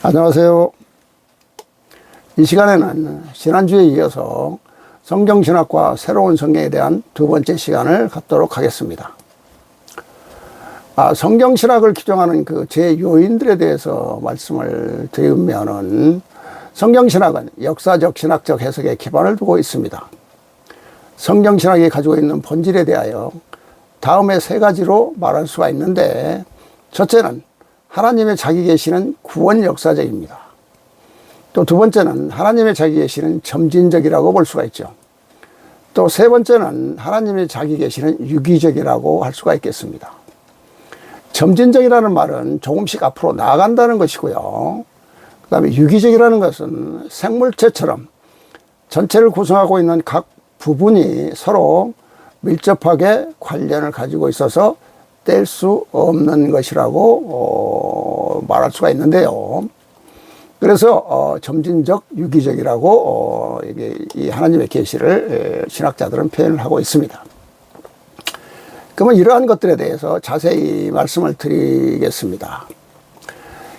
안녕하세요. 이 시간에는 지난주에 이어서 성경신학과 새로운 성경에 대한 두 번째 시간을 갖도록 하겠습니다. 성경신학을 규정하는 그 제요인들에 대해서 말씀을 드리면은, 성경신학은 역사적 신학적 해석에 기반을 두고 있습니다. 성경신학이 가지고 있는 본질에 대하여 다음에 세 가지로 말할 수가 있는데, 첫째는 하나님의 자기 계시는 구원 역사적입니다. 또 두 번째는 하나님의 자기 계시는 점진적이라고 볼 수가 있죠. 또 세 번째는 하나님의 자기 계시는 유기적이라고 할 수가 있겠습니다. 점진적이라는 말은 조금씩 앞으로 나아간다는 것이고요. 그 다음에 유기적이라는 것은 생물체처럼 전체를 구성하고 있는 각 부분이 서로 밀접하게 관련을 가지고 있어서 뗄 수 없는 것이라고 말할 수가 있는데요. 그래서 점진적, 유기적이라고 이게 이 하나님의 계시를 신학자들은 표현을 하고 있습니다. 그러면 이러한 것들에 대해서 자세히 말씀을 드리겠습니다.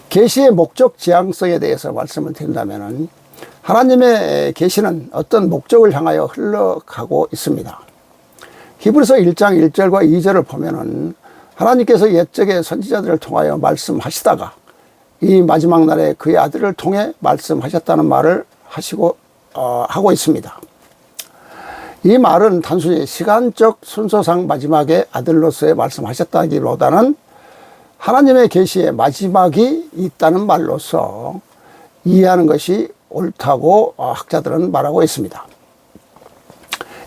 계시의 목적 지향성에 대해서 말씀을 드린다면은, 하나님의 계시는 어떤 목적을 향하여 흘러가고 있습니다. 히브리서 1장 1절과 2절을 보면은 하나님께서 옛적의 선지자들을 통하여 말씀하시다가 이 마지막 날에 그의 아들을 통해 말씀하셨다는 말을 하고 있습니다. 이 말은 단순히 시간적 순서상 마지막에 아들로서의 말씀하셨다기보다는 하나님의 계시의 마지막이 있다는 말로서 이해하는 것이 옳다고 학자들은 말하고 있습니다.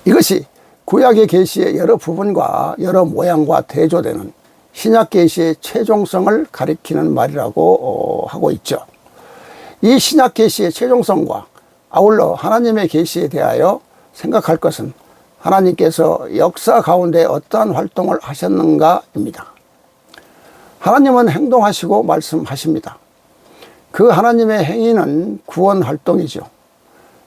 이것이 구약의 계시의 여러 부분과 여러 모양과 대조되는 신약 계시의 최종성을 가리키는 말이라고 하고 있죠. 이 신약 계시의 최종성과 아울러 하나님의 계시에 대하여 생각할 것은 하나님께서 역사 가운데 어떠한 활동을 하셨는가입니다. 하나님은 행동하시고 말씀하십니다. 그 하나님의 행위는 구원 활동이죠.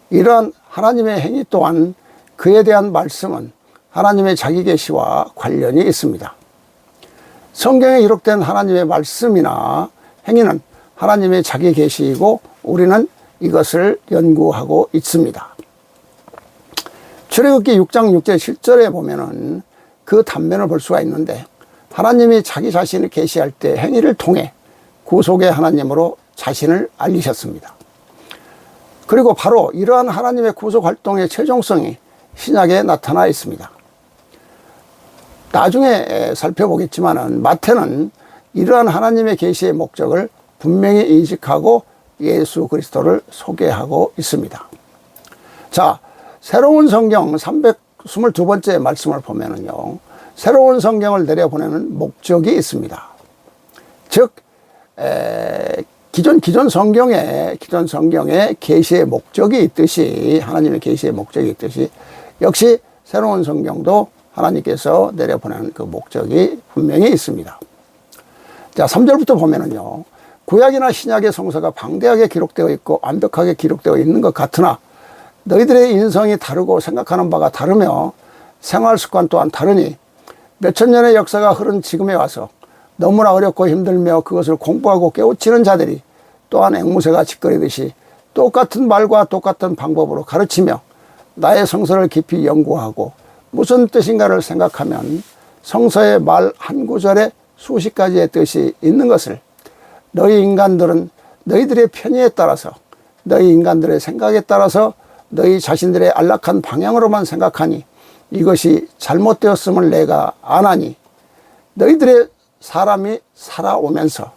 이러한 하나님의 행위 또한, 그에 대한 말씀은 하나님의 자기 계시와 관련이 있습니다. 성경에 기록된 하나님의 말씀이나 행위는 하나님의 자기 계시이고 우리는 이것을 연구하고 있습니다. 출애굽기 6장 6절 7절에 보면은 그 단면을 볼 수가 있는데, 하나님이 자기 자신을 계시할 때 행위를 통해 구속의 하나님으로 자신을 알리셨습니다. 그리고 바로 이러한 하나님의 구속 활동의 최종성이 신약에 나타나 있습니다. 나중에 살펴보겠지만은 마태는 이러한 하나님의 계시의 목적을 분명히 인식하고 예수 그리스도를 소개하고 있습니다. 자, 새로운 성경 322번째 말씀을 보면은요, 새로운 성경을 내려보내는 목적이 있습니다. 즉, 기존 성경에 계시의 목적이 있듯이, 하나님의 계시의 목적이 있듯이, 역시 새로운 성경도 하나님께서 내려보내는 그 목적이 분명히 있습니다. 자, 3절부터 보면은요, 구약이나 신약의 성서가 방대하게 기록되어 있고 완벽하게 기록되어 있는 것 같으나 너희들의 인성이 다르고 생각하는 바가 다르며 생활 습관 또한 다르니 몇천 년의 역사가 흐른 지금에 와서 너무나 어렵고 힘들며 그것을 공부하고 깨우치는 자들이 또한 앵무새가 짓거리듯이 똑같은 말과 똑같은 방법으로 가르치며 나의 성서를 깊이 연구하고 무슨 뜻인가를 생각하면 성서의 말 한 구절에 수십 가지의 뜻이 있는 것을 너희 인간들은 너희들의 편의에 따라서, 너희 인간들의 생각에 따라서 너희 자신들의 안락한 방향으로만 생각하니 이것이 잘못되었음을 내가 아나니, 너희들의 사람이 살아오면서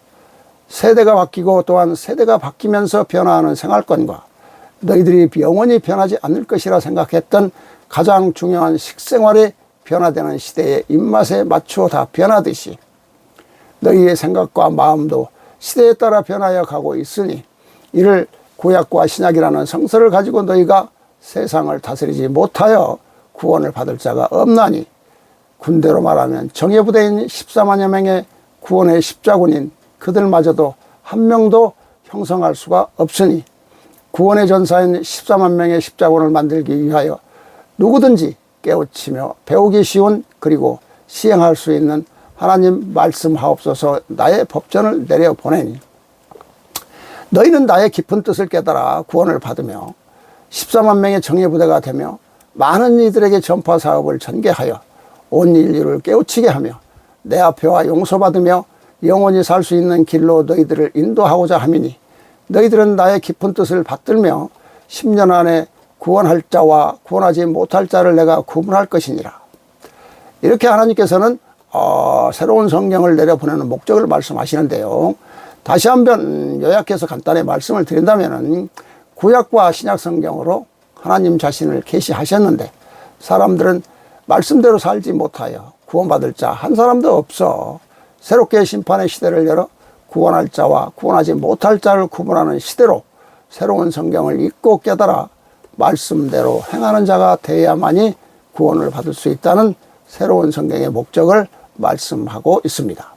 세대가 바뀌고 또한 세대가 바뀌면서 변화하는 생활권과 너희들이 영원히 변하지 않을 것이라 생각했던 가장 중요한 식생활이 변화되는 시대의 입맛에 맞추어 다 변하듯이 너희의 생각과 마음도 시대에 따라 변하여 가고 있으니 이를 구약과 신약이라는 성서를 가지고 너희가 세상을 다스리지 못하여 구원을 받을 자가 없나니, 군대로 말하면 정예부대인 14만여 명의 구원의 십자군인 그들마저도 한 명도 형성할 수가 없으니 구원의 전사인 14만 명의 십자군을 만들기 위하여 누구든지 깨우치며 배우기 쉬운 그리고 시행할 수 있는 하나님 말씀하옵소서 나의 법전을 내려보내니 너희는 나의 깊은 뜻을 깨달아 구원을 받으며 14만 명의 정예부대가 되며 많은 이들에게 전파 사업을 전개하여 온 인류를 깨우치게 하며 내 앞에와 용서받으며 영원히 살 수 있는 길로 너희들을 인도하고자 함이니 너희들은 나의 깊은 뜻을 받들며 10년 안에 구원할 자와 구원하지 못할 자를 내가 구분할 것이니라. 이렇게 하나님께서는 새로운 성경을 내려보내는 목적을 말씀하시는데요. 다시 한번 요약해서 간단히 말씀을 드린다면 구약과 신약 성경으로 하나님 자신을 계시하셨는데 사람들은 말씀대로 살지 못하여 구원받을 자 한 사람도 없어 새롭게 심판의 시대를 열어 구원할 자와 구원하지 못할 자를 구분하는 시대로 새로운 성경을 읽고 깨달아 말씀대로 행하는 자가 되어야만이 구원을 받을 수 있다는 새로운 성경의 목적을 말씀하고 있습니다.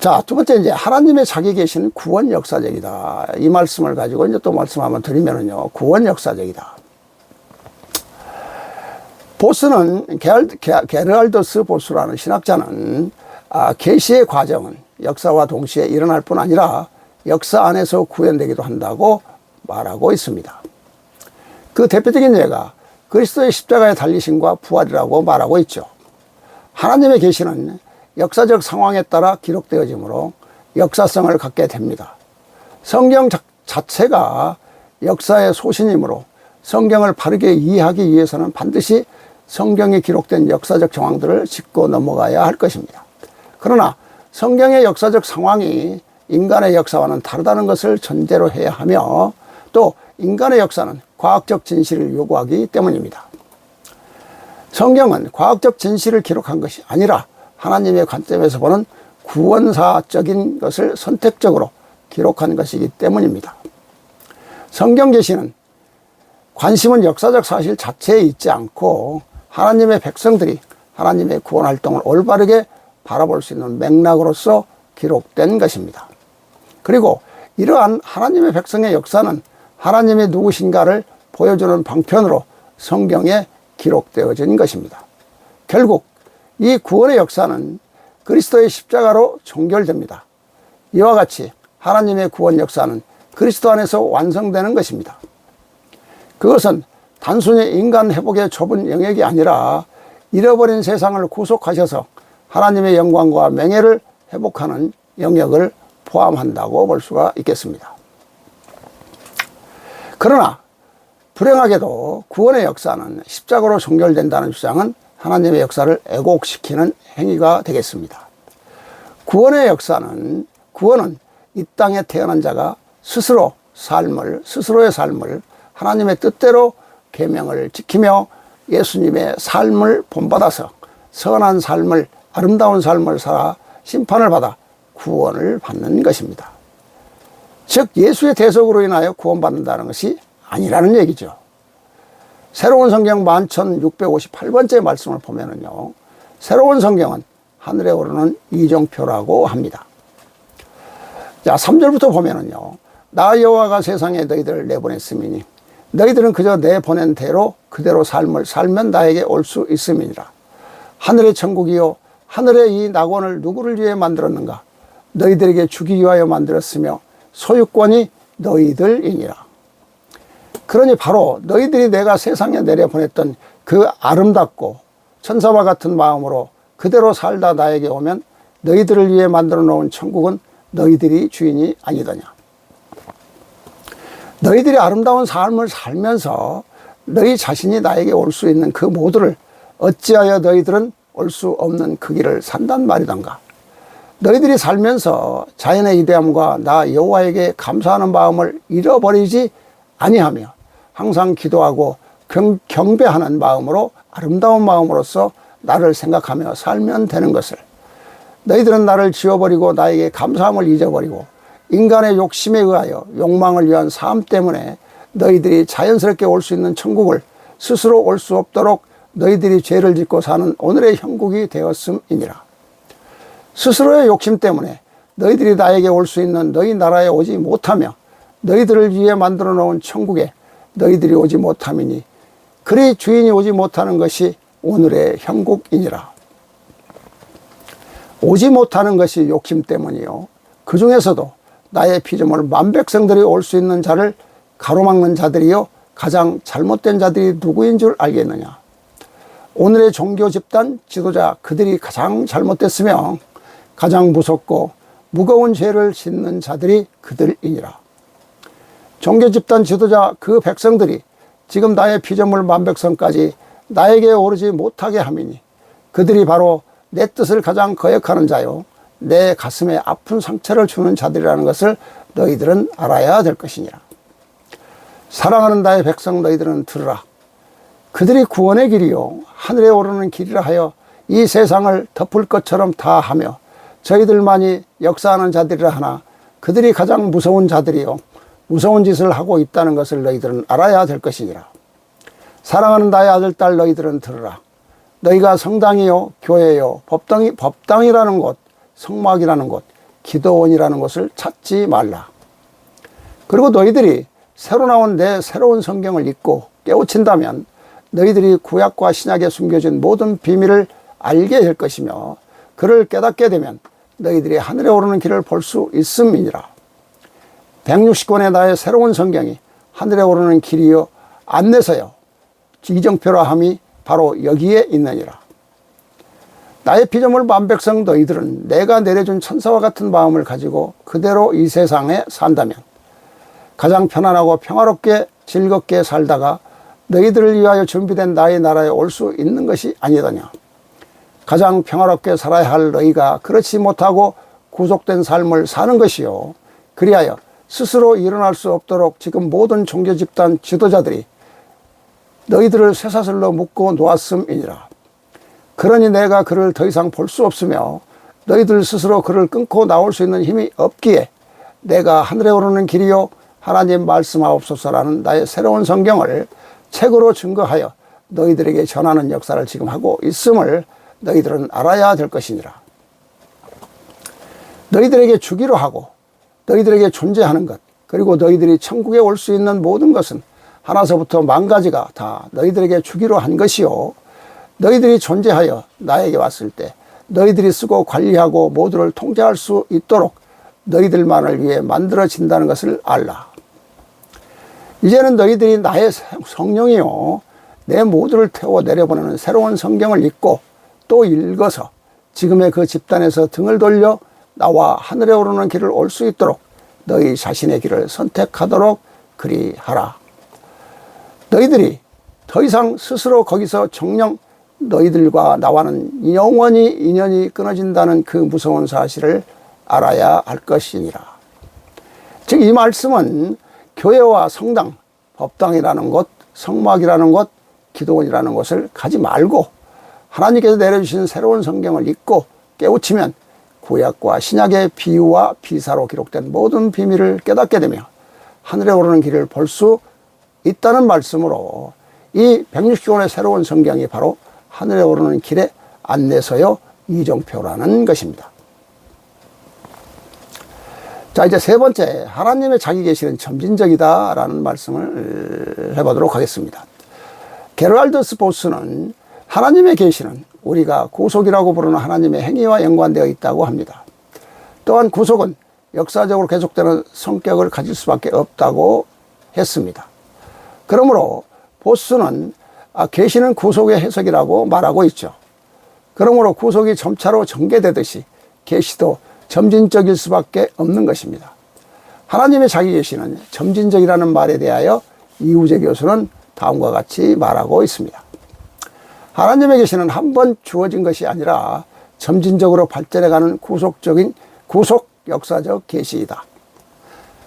자, 두 번째, 이제 하나님의 자기 계시는 구원 역사적이다. 이 말씀을 가지고 이제 또 말씀 한번 드리면요. 구원 역사적이다. 보스는, 게르알더스 보스라는 신학자는, 계시의 과정은 역사와 동시에 일어날 뿐 아니라 역사 안에서 구현되기도 한다고 말하고 있습니다. 그 대표적인 예가 그리스도의 십자가의 달리심과 부활이라고 말하고 있죠. 하나님의 계시는 역사적 상황에 따라 기록되어지므로 역사성을 갖게 됩니다. 성경 자체가 역사의 소신이므로 성경을 바르게 이해하기 위해서는 반드시 성경에 기록된 역사적 정황들을 짚고 넘어가야 할 것입니다. 그러나 성경의 역사적 상황이 인간의 역사와는 다르다는 것을 전제로 해야 하며 또 인간의 역사는 과학적 진실을 요구하기 때문입니다. 성경은 과학적 진실을 기록한 것이 아니라 하나님의 관점에서 보는 구원사적인 것을 선택적으로 기록한 것이기 때문입니다. 성경 계시는 관심은 역사적 사실 자체에 있지 않고 하나님의 백성들이 하나님의 구원 활동을 올바르게 바라볼 수 있는 맥락으로서 기록된 것입니다. 그리고 이러한 하나님의 백성의 역사는 하나님이 누구신가를 보여주는 방편으로 성경에 기록되어진 것입니다. 결국 이 구원의 역사는 그리스도의 십자가로 종결됩니다. 이와 같이 하나님의 구원 역사는 그리스도 안에서 완성되는 것입니다. 그것은 단순히 인간 회복의 좁은 영역이 아니라 잃어버린 세상을 구속하셔서 하나님의 영광과 명예를 회복하는 영역을 포함한다고 볼 수가 있겠습니다. 그러나 불행하게도 구원의 역사는 십자가로 종결된다는 주장은 하나님의 역사를 왜곡시키는 행위가 되겠습니다. 구원의 구원은 이 땅에 태어난 자가 스스로의 삶을 하나님의 뜻대로 계명을 지키며 예수님의 삶을 본받아서 선한 삶을, 아름다운 삶을 살아 심판을 받아 구원을 받는 것입니다. 즉 예수의 대속으로 인하여 구원받는다는 것이 아니라는 얘기죠. 새로운 성경 11,658번째 말씀을 보면은요, 새로운 성경은 하늘에 오르는 이정표라고 합니다. 자, 3절부터 보면은요, 나 여호와가 세상에 너희들을 내보냈음이니 너희들은 그저 내보낸 대로 그대로 삶을 살면 나에게 올 수 있음이니라. 하늘의 천국이요 하늘의 이 낙원을 누구를 위해 만들었는가? 너희들에게 주기 위하여 만들었으며 소유권이 너희들이니라. 그러니 바로 너희들이 내가 세상에 내려보냈던 그 아름답고 천사와 같은 마음으로 그대로 살다 나에게 오면 너희들을 위해 만들어 놓은 천국은 너희들이 주인이 아니더냐. 너희들이 아름다운 삶을 살면서 너희 자신이 나에게 올 수 있는 그 모두를 어찌하여 너희들은 올 수 없는 그 길을 산단 말이던가. 너희들이 살면서 자연의 위대함과 나 여호와에게 감사하는 마음을 잃어버리지 아니하며 항상 기도하고 경배하는 마음으로 아름다운 마음으로서 나를 생각하며 살면 되는 것을. 너희들은 나를 지워버리고 나에게 감사함을 잊어버리고 인간의 욕심에 의하여 욕망을 위한 삶 때문에 너희들이 자연스럽게 올 수 있는 천국을 스스로 올 수 없도록 너희들이 죄를 짓고 사는 오늘의 형국이 되었음이니라. 스스로의 욕심 때문에 너희들이 나에게 올 수 있는 너희 나라에 오지 못하며 너희들을 위해 만들어 놓은 천국에 너희들이 오지 못함이니 그리 주인이 오지 못하는 것이 오늘의 형국이니라. 오지 못하는 것이 욕심 때문이요 그 중에서도 나의 피조물 만백성들이 올 수 있는 자를 가로막는 자들이요 가장 잘못된 자들이 누구인 줄 알겠느냐. 오늘의 종교 집단 지도자 그들이 가장 잘못됐으며 가장 무섭고 무거운 죄를 짓는 자들이 그들이니라. 종교 집단 지도자 그 백성들이 지금 나의 피조물 만백성까지 나에게 오르지 못하게 함이니 그들이 바로 내 뜻을 가장 거역하는 자요 내 가슴에 아픈 상처를 주는 자들이라는 것을 너희들은 알아야 될 것이니라. 사랑하는 나의 백성 너희들은 들으라. 그들이 구원의 길이요 하늘에 오르는 길이라 하여 이 세상을 덮을 것처럼 다 하며 저희들만이 역사하는 자들이라 하나 그들이 가장 무서운 자들이요 무서운 짓을 하고 있다는 것을 너희들은 알아야 될 것이니라. 사랑하는 나의 아들 딸 너희들은 들으라. 너희가 성당이요 교회요 법당이라는 곳 성막이라는 곳 기도원이라는 곳을 찾지 말라. 그리고 너희들이 새로 나온 내 새로운 성경을 읽고 깨우친다면 너희들이 구약과 신약에 숨겨진 모든 비밀을 알게 될 것이며 그를 깨닫게 되면 너희들이 하늘에 오르는 길을 볼 수 있음이니라. 160권의 나의 새로운 성경이 하늘에 오르는 길이요 안내서요 이정표라 함이 바로 여기에 있느니라. 나의 피조물 만백성 너희들은 내가 내려준 천사와 같은 마음을 가지고 그대로 이 세상에 산다면 가장 편안하고 평화롭게 즐겁게 살다가 너희들을 위하여 준비된 나의 나라에 올 수 있는 것이 아니더냐. 가장 평화롭게 살아야 할 너희가 그렇지 못하고 구속된 삶을 사는 것이요 그리하여 스스로 일어날 수 없도록 지금 모든 종교 집단 지도자들이 너희들을 쇠사슬로 묶어 놓았음이니라. 그러니 내가 그를 더 이상 볼 수 없으며 너희들 스스로 그를 끊고 나올 수 있는 힘이 없기에 내가 하늘에 오르는 길이요 하나님 말씀하옵소서라는 나의 새로운 성경을 책으로 증거하여 너희들에게 전하는 역사를 지금 하고 있음을 너희들은 알아야 될 것이니라. 너희들에게 주기로 하고 너희들에게 존재하는 것 그리고 너희들이 천국에 올 수 있는 모든 것은 하나서부터 만가지가 다 너희들에게 주기로 한 것이요 너희들이 존재하여 나에게 왔을 때 너희들이 쓰고 관리하고 모두를 통제할 수 있도록 너희들만을 위해 만들어진다는 것을 알라. 이제는 너희들이 나의 성령이요 내 모두를 태워 내려보내는 새로운 성경을 읽고 또 읽어서 지금의 그 집단에서 등을 돌려 나와 하늘에 오르는 길을 올 수 있도록 너희 자신의 길을 선택하도록 그리하라. 너희들이 더 이상 스스로 거기서 정녕 너희들과 나와는 영원히 인연이 끊어진다는 그 무서운 사실을 알아야 할 것이니라. 즉 이 말씀은 교회와 성당, 법당이라는 곳, 성막이라는 곳, 기도원이라는 곳을 가지 말고 하나님께서 내려주신 새로운 성경을 읽고 깨우치면 구약과 신약의 비유와 비사로 기록된 모든 비밀을 깨닫게 되며 하늘에 오르는 길을 볼 수 있다는 말씀으로 이 160권의 새로운 성경이 바로 하늘에 오르는 길의 안내서요 이정표라는 것입니다. 자, 이제 세 번째, 하나님의 자기 계시는 점진적이다 라는 말씀을 해보도록 하겠습니다. 게르알드스 보스는 하나님의 계시는 우리가 구속이라고 부르는 하나님의 행위와 연관되어 있다고 합니다. 또한 구속은 역사적으로 계속되는 성격을 가질 수밖에 없다고 했습니다. 그러므로 보스는 계시는 구속의 해석이라고 말하고 있죠. 그러므로 구속이 점차로 전개되듯이 계시도 점진적일 수밖에 없는 것입니다. 하나님의 자기 계시는 점진적이라는 말에 대하여 이우재 교수는 다음과 같이 말하고 있습니다. 하나님의 계시는 한 번 주어진 것이 아니라 점진적으로 발전해가는 구속 역사적 계시이다.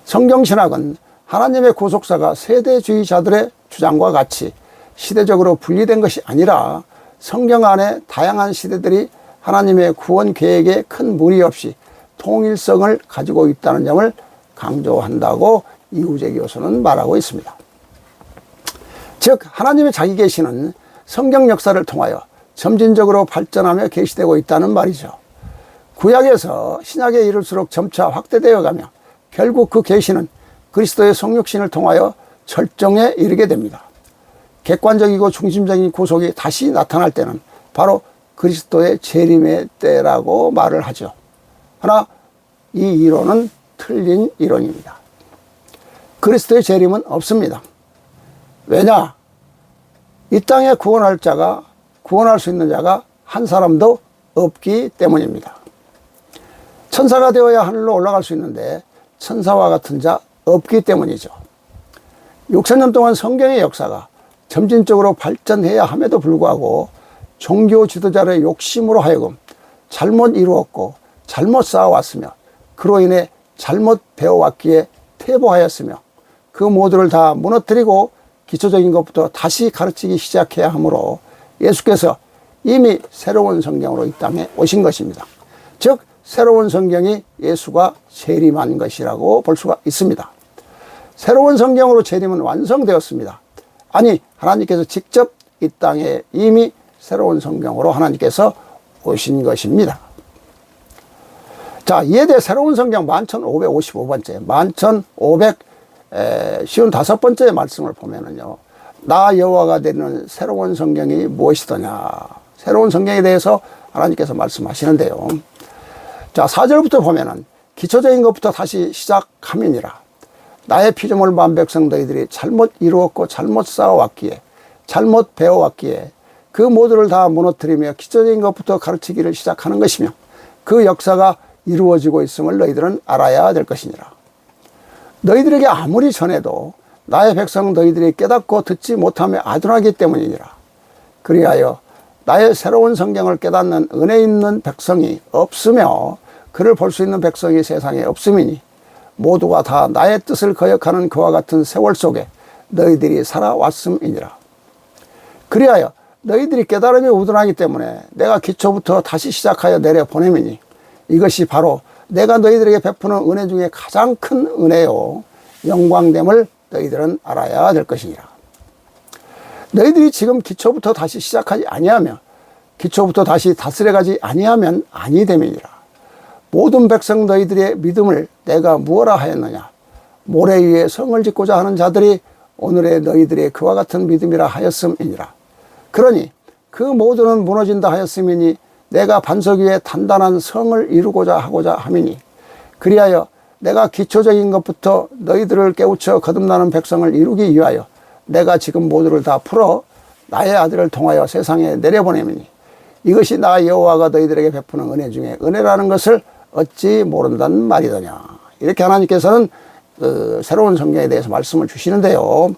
성경신학은 하나님의 구속사가 세대주의자들의 주장과 같이 시대적으로 분리된 것이 아니라 성경 안에 다양한 시대들이 하나님의 구원 계획에 큰 무리 없이 통일성을 가지고 있다는 점을 강조한다고 이우재 교수는 말하고 있습니다. 즉 하나님의 자기 계시는 성경 역사를 통하여 점진적으로 발전하며 계시되고 있다는 말이죠. 구약에서 신약에 이를수록 점차 확대되어 가며 결국 그 계시는 그리스도의 성육신을 통하여 절정에 이르게 됩니다. 객관적이고 중심적인 구속이 다시 나타날 때는 바로 그리스도의 재림의 때라고 말을 하죠. 그러나 이 이론은 틀린 이론입니다. 그리스도의 재림은 없습니다. 왜냐? 이 땅에 구원할 수 있는 자가 한 사람도 없기 때문입니다. 천사가 되어야 하늘로 올라갈 수 있는데 천사와 같은 자 없기 때문이죠. 6000년 동안 성경의 역사가 점진적으로 발전해야 함에도 불구하고 종교 지도자의 욕심으로 하여금 잘못 이루었고 잘못 쌓아왔으며 그로 인해 잘못 배워왔기에 퇴보하였으며 그 모두를 다 무너뜨리고 기초적인 것부터 다시 가르치기 시작해야 하므로 예수께서 이미 새로운 성경으로 이 땅에 오신 것입니다. 즉 새로운 성경이 예수가 재림한 것이라고 볼 수가 있습니다. 새로운 성경으로 재림은 완성되었습니다. 아니, 하나님께서 직접 이 땅에 이미 새로운 성경으로 하나님께서 오신 것입니다. 이에 대해 새로운 성경 11,555번째, 11,555번째 말씀을 보면은요, 나 여호와가 내리는 새로운 성경이 무엇이더냐. 새로운 성경에 대해서 하나님께서 말씀하시는데요. 4절부터 보면은 기초적인 것부터 다시 시작함이니라. 나의 피조물 반 백성 너희들이 잘못 이루었고 잘못 쌓아왔기에 잘못 배워왔기에 그 모두를 다 무너뜨리며 기초적인 것부터 가르치기를 시작하는 것이며 그 역사가 이루어지고 있음을 너희들은 알아야 될 것이니라. 너희들에게 아무리 전해도 나의 백성 너희들이 깨닫고 듣지 못하며 아둔하기 때문이니라. 그리하여 나의 새로운 성경을 깨닫는 은혜 있는 백성이 없으며 그를 볼 수 있는 백성이 세상에 없음이니 모두가 다 나의 뜻을 거역하는 그와 같은 세월 속에 너희들이 살아왔음이니라. 그리하여 너희들이 깨달음이 우둔하기 때문에 내가 기초부터 다시 시작하여 내려보냄이니 이것이 바로 내가 너희들에게 베푸는 은혜 중에 가장 큰 은혜요 영광됨을 너희들은 알아야 될 것이니라. 너희들이 지금 기초부터 다시 시작하지 아니하며 기초부터 다시 다스려가지 아니하면 아니 됨이니라. 모든 백성 너희들의 믿음을 내가 무엇라 하였느냐. 모래 위에 성을 짓고자 하는 자들이 오늘의 너희들의 그와 같은 믿음이라 하였음이니라. 그러니 그 모두는 무너진다 하였음이니 내가 반석 위에 단단한 성을 이루고자 하고자 함이니 그리하여 내가 기초적인 것부터 너희들을 깨우쳐 거듭나는 백성을 이루기 위하여 내가 지금 모두를 다 풀어 나의 아들을 통하여 세상에 내려보내미니 이것이 나 여호와가 너희들에게 베푸는 은혜 중에 은혜라는 것을 어찌 모른단 말이더냐. 이렇게 하나님께서는 새로운 성경에 대해서 말씀을 주시는데요.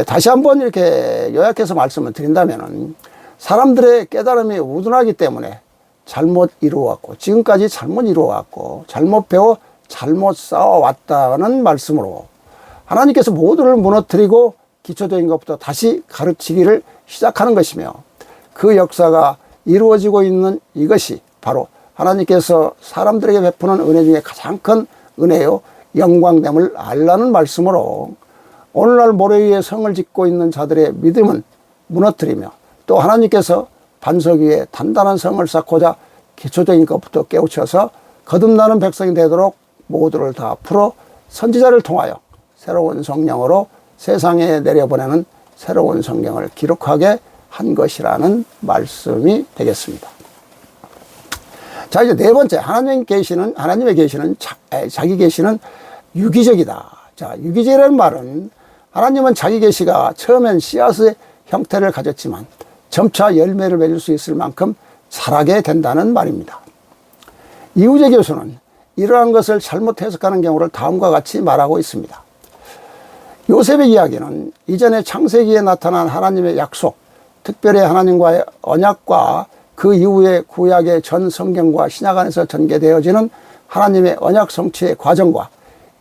다시 한번 이렇게 요약해서 말씀을 드린다면 사람들의 깨달음이 우둔하기 때문에 잘못 이루어왔고 지금까지 잘못 이루어왔고 잘못 배워 잘못 쌓아왔다는 말씀으로 하나님께서 모두를 무너뜨리고 기초적인 것부터 다시 가르치기를 시작하는 것이며 그 역사가 이루어지고 있는 이것이 바로 하나님께서 사람들에게 베푸는 은혜 중에 가장 큰 은혜요 영광됨을 알라는 말씀으로 오늘날 모래 위에 성을 짓고 있는 자들의 믿음은 무너뜨리며 또 하나님께서 반석 위에 단단한 성을 쌓고자 기초적인 것부터 깨우쳐서 거듭나는 백성이 되도록 모두를 다 풀어 선지자를 통하여 새로운 성령으로 세상에 내려보내는 새로운 성경을 기록하게 한 것이라는 말씀이 되겠습니다. 이제 네 번째, 하나님의 계시는 자기 계시는 유기적이다. 유기적이라는 말은 하나님은 자기 계시가 처음엔 씨앗의 형태를 가졌지만 점차 열매를 맺을 수 있을 만큼 자라게 된다는 말입니다. 이우재 교수는 이러한 것을 잘못 해석하는 경우를 다음과 같이 말하고 있습니다. 요셉의 이야기는 이전에 창세기에 나타난 하나님의 약속, 특별히 하나님과의 언약과 그 이후에 구약의 전 성경과 신약 안에서 전개되어지는 하나님의 언약 성취의 과정과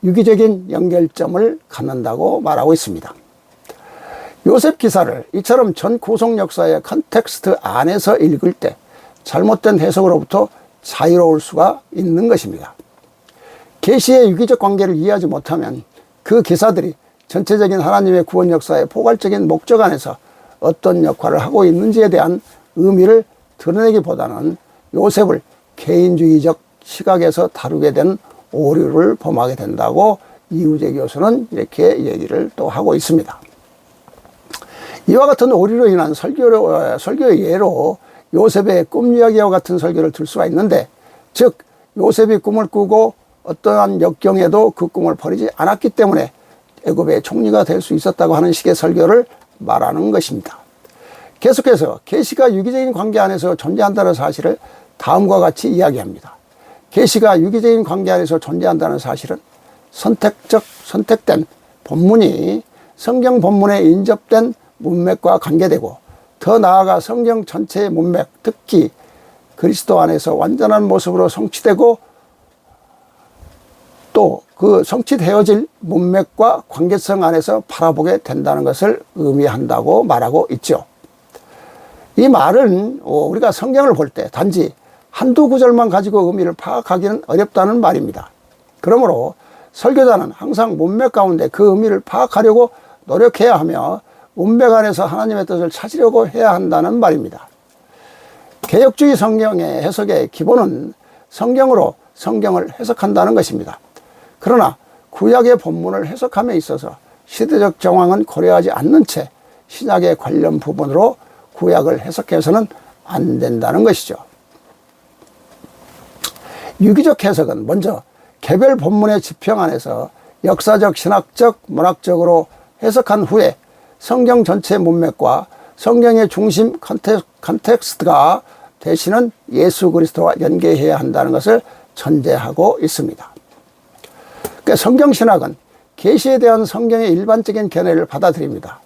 유기적인 연결점을 갖는다고 말하고 있습니다. 요셉 기사를 이처럼 전 구속 역사의 컨텍스트 안에서 읽을 때 잘못된 해석으로부터 자유로울 수가 있는 것입니다. 계시의 유기적 관계를 이해하지 못하면 그 기사들이 전체적인 하나님의 구원 역사의 포괄적인 목적 안에서 어떤 역할을 하고 있는지에 대한 의미를 드러내기보다는 요셉을 개인주의적 시각에서 다루게 된 오류를 범하게 된다고 이우재 교수는 이렇게 얘기를 또 하고 있습니다. 이와 같은 오류로 인한 설교의 예로 요셉의 꿈 이야기와 같은 설교를 들 수가 있는데, 즉 요셉이 꿈을 꾸고 어떠한 역경에도 그 꿈을 버리지 않았기 때문에 애굽의 총리가 될 수 있었다고 하는 식의 설교를 말하는 것입니다. 계속해서 계시가 유기적인 관계 안에서 존재한다는 사실을 다음과 같이 이야기합니다. 계시가 유기적인 관계 안에서 존재한다는 사실은 선택된 본문이 성경 본문에 인접된 문맥과 관계되고, 더 나아가 성경 전체의 문맥, 특히 그리스도 안에서 완전한 모습으로 성취되고 또 그 성취되어질 문맥과 관계성 안에서 바라보게 된다는 것을 의미한다고 말하고 있죠. 이 말은 우리가 성경을 볼 때 단지 한두 구절만 가지고 의미를 파악하기는 어렵다는 말입니다. 그러므로 설교자는 항상 문맥 가운데 그 의미를 파악하려고 노력해야 하며 문맥 안에서 하나님의 뜻을 찾으려고 해야 한다는 말입니다. 개혁주의 성경의 해석의 기본은 성경으로 성경을 해석한다는 것입니다. 그러나 구약의 본문을 해석함에 있어서 시대적 정황은 고려하지 않는 채 신약의 관련 부분으로 구약을 해석해서는 안 된다는 것이죠. 유기적 해석은 먼저 개별 본문의 지평 안에서 역사적, 신학적, 문학적으로 해석한 후에 성경 전체 문맥과 성경의 중심 컨텍스트가 되시는 예수 그리스도와 연계해야 한다는 것을 전제하고 있습니다. 그러니까 성경신학은 계시에 대한 성경의 일반적인 견해를 받아들입니다.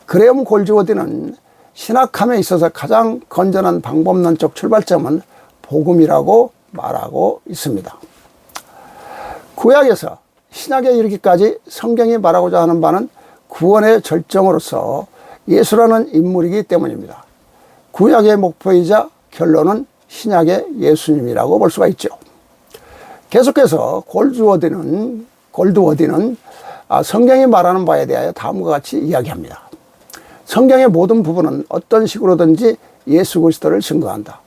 그레엄 골드워드는 신학함에 있어서 가장 건전한 방법론적 출발점은 복음이라고 말하고 있습니다. 구약에서 신약에 이르기까지 성경이 말하고자 하는 바는 구원의 절정으로서 예수라는 인물이기 때문입니다. 구약의 목표이자 결론은 신약의 예수님이라고 볼 수가 있죠. 계속해서 골드워드는 성경이 말하는 바에 대하여 다음과 같이 이야기합니다. 성경의 모든 부분은 어떤 식으로든지 예수 그리스도를 증거한다.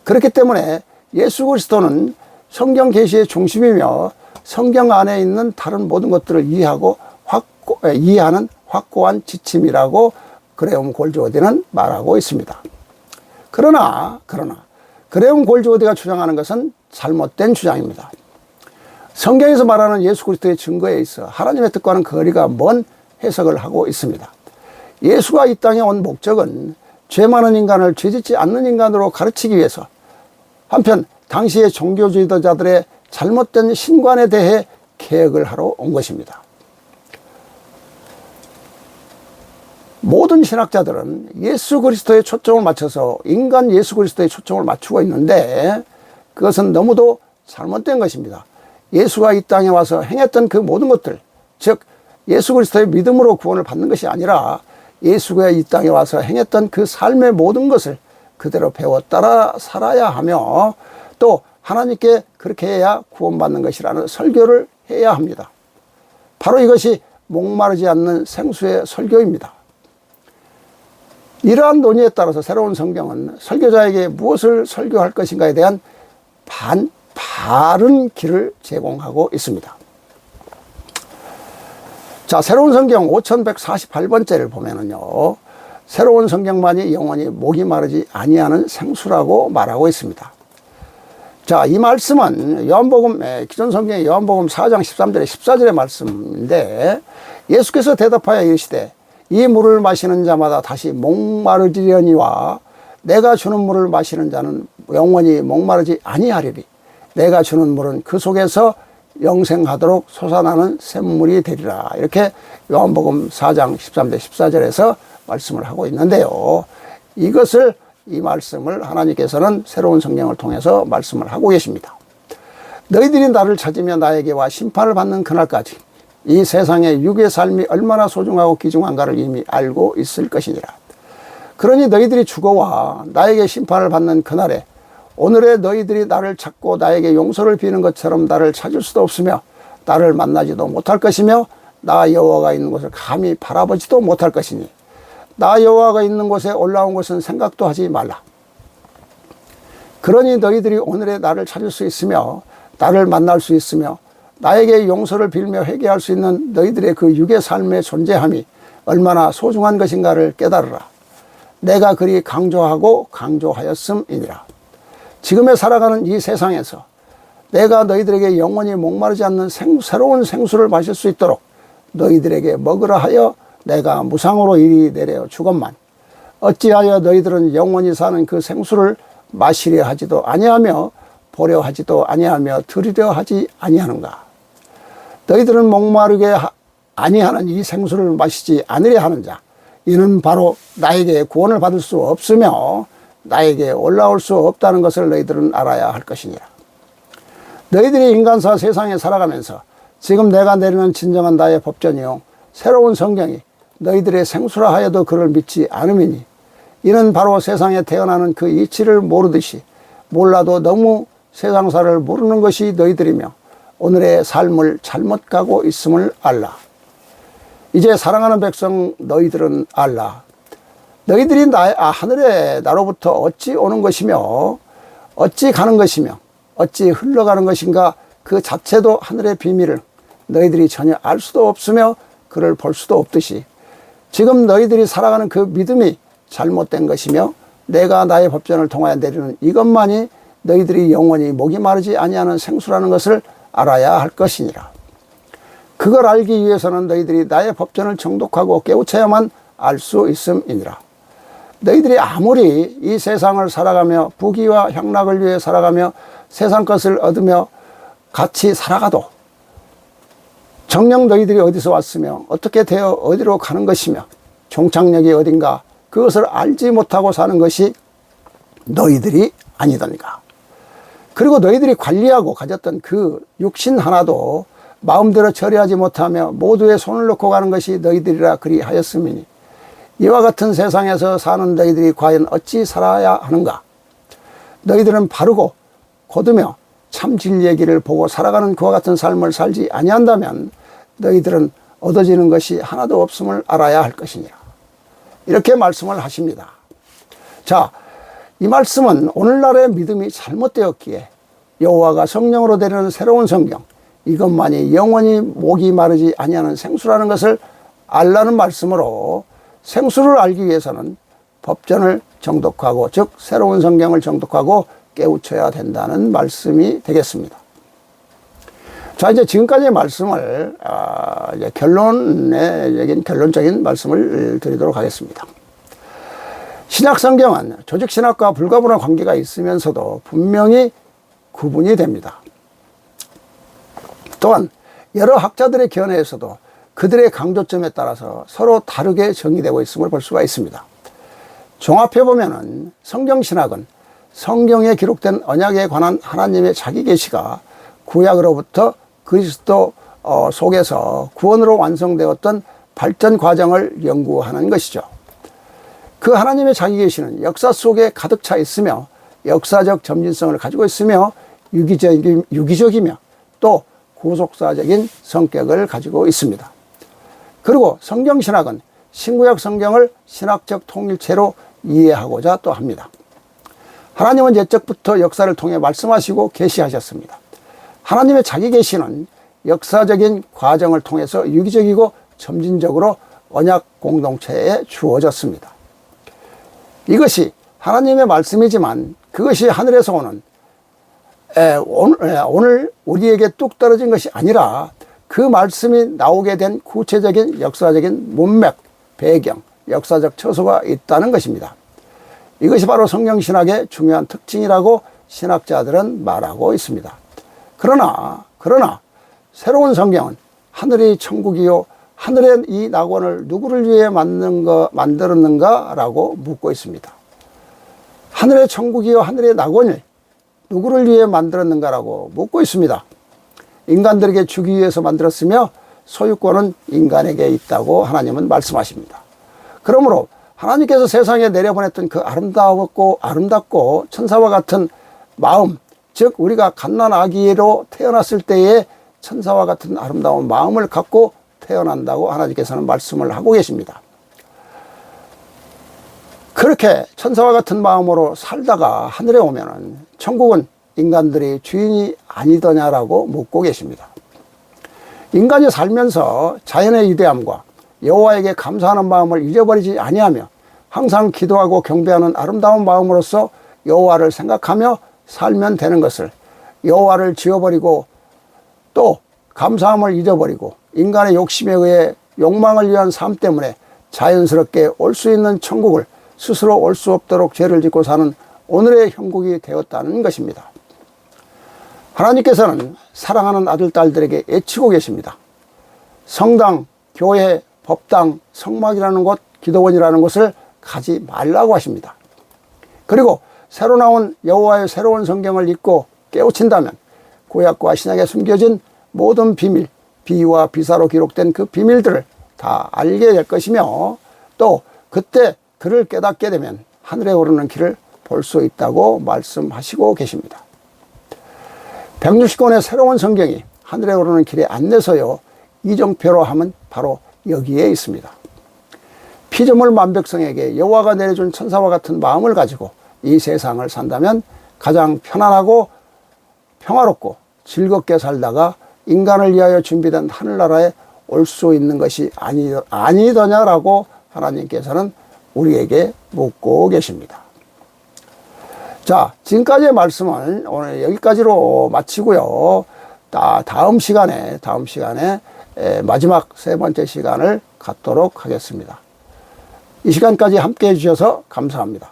그렇기 때문에 예수 그리스도는 성경 계시의 중심이며 성경 안에 있는 다른 모든 것들을 이해하는 확고한 지침이라고 그레엄 골드워드는 말하고 있습니다. 그러나 그레엄 골드워드가 주장하는 것은 잘못된 주장입니다. 성경에서 말하는 예수 그리스도의 증거에 있어 하나님의 뜻과는 거리가 먼 해석을 하고 있습니다. 예수가 이 땅에 온 목적은 죄 많은 인간을 죄짓지 않는 인간으로 가르치기 위해서, 한편 당시의 종교 지도자들의 잘못된 신관에 대해 개혁을 하러 온 것입니다. 모든 신학자들은 예수 그리스도에 초점을 맞춰서 인간 예수 그리스도에 초점을 맞추고 있는데 그것은 너무도 잘못된 것입니다. 예수가 이 땅에 와서 행했던 그 모든 것들, 즉 예수 그리스도의 믿음으로 구원을 받는 것이 아니라 예수가 이 땅에 와서 행했던 그 삶의 모든 것을 그대로 배워 따라 살아야 하며, 또 하나님께 그렇게 해야 구원받는 것이라는 설교를 해야 합니다. 바로 이것이 목마르지 않는 생수의 설교입니다. 이러한 논의에 따라서 새로운 성경은 설교자에게 무엇을 설교할 것인가에 대한 바른 길을 제공하고 있습니다. 자, 새로운 성경 5148번째를 보면은요, 새로운 성경만이 영원히 목이 마르지 아니하는 생수라고 말하고 있습니다. 자, 이 말씀은 기존 성경의 요한복음 4장 13절에 14절의 말씀인데, 예수께서 대답하여 이르시되 이 물을 마시는 자마다 다시 목마르지려니와 내가 주는 물을 마시는 자는 영원히 목마르지 아니하리니 내가 주는 물은 그 속에서 영생하도록 솟아나는 샘물이 되리라. 이렇게 요한복음 4장 13절 14절에서 말씀을 하고 있는데요, 이 말씀을 하나님께서는 새로운 성경을 통해서 말씀을 하고 계십니다. 너희들이 나를 찾으며 나에게 와 심판을 받는 그날까지 이 세상의 육의 삶이 얼마나 소중하고 귀중한가를 이미 알고 있을 것이니라. 그러니 너희들이 죽어와 나에게 심판을 받는 그날에 오늘의 너희들이 나를 찾고 나에게 용서를 비는 것처럼 나를 찾을 수도 없으며 나를 만나지도 못할 것이며 나 여호와가 있는 곳을 감히 바라보지도 못할 것이니 나 여호와가 있는 곳에 올라온 것은 생각도 하지 말라. 그러니 너희들이 오늘의 나를 찾을 수 있으며 나를 만날 수 있으며 나에게 용서를 빌며 회개할 수 있는 너희들의 그 육의 삶의 존재함이 얼마나 소중한 것인가를 깨달으라. 내가 그리 강조하고 강조하였음이니라. 지금에 살아가는 이 세상에서 내가 너희들에게 영원히 목마르지 않는 새로운 생수를 마실 수 있도록 너희들에게 먹으라 하여 내가 무상으로 이리 내려 주건만 어찌하여 너희들은 영원히 사는 그 생수를 마시려 하지도 아니하며 보려 하지도 아니하며 들으려 하지 아니하는가. 너희들은 목마르게 아니하는 이 생수를 마시지 않으려 하는 자, 이는 바로 나에게 구원을 받을 수 없으며 나에게 올라올 수 없다는 것을 너희들은 알아야 할 것이니라. 너희들이 인간사 세상에 살아가면서 지금 내가 내리는 진정한 나의 법전이요 새로운 성경이 너희들의 생수라 하여도 그를 믿지 않음이니 이는 바로 세상에 태어나는 그 이치를 모르듯이 몰라도 너무 세상사를 모르는 것이 너희들이며 오늘의 삶을 잘못 가고 있음을 알라. 이제 사랑하는 백성 너희들은 알라. 너희들이 하늘에 나로부터 어찌 오는 것이며 어찌 가는 것이며 어찌 흘러가는 것인가 그 자체도 하늘의 비밀을 너희들이 전혀 알 수도 없으며 그를 볼 수도 없듯이 지금 너희들이 살아가는 그 믿음이 잘못된 것이며 내가 나의 법전을 통하여 내리는 이것만이 너희들이 영원히 목이 마르지 아니하는 생수라는 것을 알아야 할 것이니라. 그걸 알기 위해서는 너희들이 나의 법전을 정독하고 깨우쳐야만 알 수 있음이니라. 너희들이 아무리 이 세상을 살아가며 부귀와 향락을 위해 살아가며 세상 것을 얻으며 같이 살아가도 정녕 너희들이 어디서 왔으며 어떻게 되어 어디로 가는 것이며 종착역이 어딘가 그것을 알지 못하고 사는 것이 너희들이 아니던가. 그리고 너희들이 관리하고 가졌던 그 육신 하나도 마음대로 처리하지 못하며 모두의 손을 놓고 가는 것이 너희들이라 그리하였음이니 이와 같은 세상에서 사는 너희들이 과연 어찌 살아야 하는가. 너희들은 바르고 곧으며 참 진리의 길을 보고 살아가는 그와 같은 삶을 살지 아니한다면 너희들은 얻어지는 것이 하나도 없음을 알아야 할 것이니라. 이렇게 말씀을 하십니다. 자, 이 말씀은 오늘날의 믿음이 잘못되었기에 여호와가 성령으로 내리는 새로운 성경, 이것만이 영원히 목이 마르지 아니하는 생수라는 것을 알라는 말씀으로 생수를 알기 위해서는 법전을 정독하고 즉 새로운 성경을 정독하고 깨우쳐야 된다는 말씀이 되겠습니다. 자, 이제 지금까지의 말씀을 이제 결론적인 말씀을 드리도록 하겠습니다. 신약 성경은 조직 신학과 불가분한 관계가 있으면서도 분명히 구분이 됩니다. 또한 여러 학자들의 견해에서도 그들의 강조점에 따라서 서로 다르게 정의되고 있음을 볼 수가 있습니다. 종합해보면 성경신학은 성경에 기록된 언약에 관한 하나님의 자기 계시가 구약으로부터 그리스도 속에서 구원으로 완성되었던 발전 과정을 연구하는 것이죠. 그 하나님의 자기 계시는 역사 속에 가득 차 있으며 역사적 점진성을 가지고 있으며 유기적이며 또 구속사적인 성격을 가지고 있습니다. 그리고 성경신학은 신구약 성경을 신학적 통일체로 이해하고자 또 합니다. 하나님은 옛적부터 역사를 통해 말씀하시고 계시하셨습니다. 하나님의 자기 계시는 역사적인 과정을 통해서 유기적이고 점진적으로 언약 공동체에 주어졌습니다. 이것이 하나님의 말씀이지만 그것이 하늘에서 오는 오늘 우리에게 뚝 떨어진 것이 아니라 그 말씀이 나오게 된 구체적인 역사적인 문맥, 배경, 역사적 처소가 있다는 것입니다. 이것이 바로 성경신학의 중요한 특징이라고 신학자들은 말하고 있습니다. 그러나 새로운 성경은 하늘이 천국이요 하늘의 이 낙원을 누구를 위해 만들었는가라고 묻고 있습니다. 하늘의 천국이요 하늘의 낙원을 누구를 위해 만들었는가라고 묻고 있습니다. 인간들에게 주기 위해서 만들었으며 소유권은 인간에게 있다고 하나님은 말씀하십니다. 그러므로 하나님께서 세상에 내려보냈던 그 아름답고 천사와 같은 마음, 즉 우리가 갓난아기로 태어났을 때의 천사와 같은 아름다운 마음을 갖고 태어난다고 하나님께서는 말씀을 하고 계십니다. 그렇게 천사와 같은 마음으로 살다가 하늘에 오면은 천국은 인간들이 주인이 아니더냐라고 묻고 계십니다. 인간이 살면서 자연의 위대함과 여호와에게 감사하는 마음을 잊어버리지 아니하며 항상 기도하고 경배하는 아름다운 마음으로서 여호와를 생각하며 살면 되는 것을 여호와를 지어버리고 또 감사함을 잊어버리고 인간의 욕심에 의해 욕망을 위한 삶 때문에 자연스럽게 올 수 있는 천국을 스스로 올 수 없도록 죄를 짓고 사는 오늘의 형국이 되었다는 것입니다. 하나님께서는 사랑하는 아들, 딸들에게 애치고 계십니다. 성당, 교회, 법당, 성막이라는 곳, 기도원이라는 곳을 가지 말라고 하십니다. 그리고 새로 나온 여호와의 새로운 성경을 읽고 깨우친다면 구약과 신약에 숨겨진 모든 비밀, 비유와 비사로 기록된 그 비밀들을 다 알게 될 것이며 또 그때 그를 깨닫게 되면 하늘에 오르는 길을 볼 수 있다고 말씀하시고 계십니다. 160권의 새로운 성경이 하늘에 오르는 길의 안내서요, 이정표로 하면 바로 여기에 있습니다. 피조물 백성에게 여호와가 내려준 천사와 같은 마음을 가지고 이 세상을 산다면 가장 편안하고 평화롭고 즐겁게 살다가 인간을 위하여 준비된 하늘나라에 올 수 있는 것이 아니더냐라고 하나님께서는 우리에게 묻고 계십니다. 자, 지금까지의 말씀은 오늘 여기까지로 마치고요. 다음 시간에 마지막 세 번째 시간을 갖도록 하겠습니다. 이 시간까지 함께 해주셔서 감사합니다.